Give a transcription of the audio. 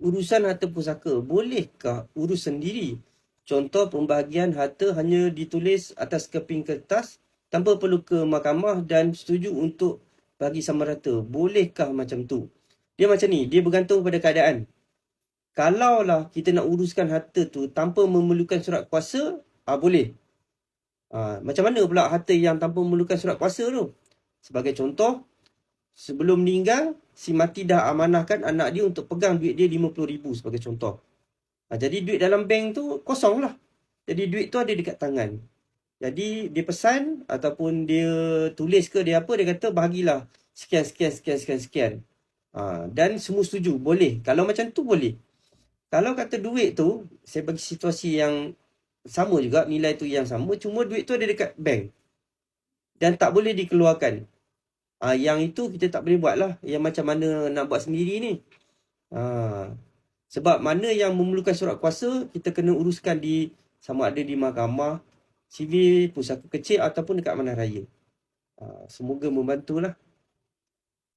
urusan harta pusaka, bolehkah urus sendiri? Contoh, pembahagian harta hanya ditulis atas keping kertas tanpa perlu ke mahkamah dan setuju untuk bagi sama rata. Bolehkah macam tu? Dia macam ni, dia bergantung pada keadaan. Kalaulah kita nak uruskan harta tu tanpa memerlukan surat kuasa, boleh. Macam mana pula harta yang tanpa memerlukan surat kuasa tu? Sebagai contoh, sebelum meninggal, si mati dah amanahkan anak dia untuk pegang duit dia 50,000 sebagai contoh. Jadi duit dalam bank tu kosong lah. Jadi duit tu ada dekat tangan. Jadi dia pesan ataupun dia tulis ke dia apa, dia kata bahagilah sekian, sekian, sekian, sekian, sekian. Dan semua setuju, boleh. Kalau macam tu boleh. Kalau kata duit tu, saya bagi situasi yang sama juga, nilai tu yang sama, cuma duit tu ada dekat bank. Dan tak boleh dikeluarkan. Yang itu kita tak boleh buat lah. Yang macam mana nak buat sendiri ni. Sebab mana yang memerlukan surat kuasa, kita kena uruskan di sama ada di mahkamah sivil, pusaka kecil ataupun dekat mana raya. Semoga membantulah.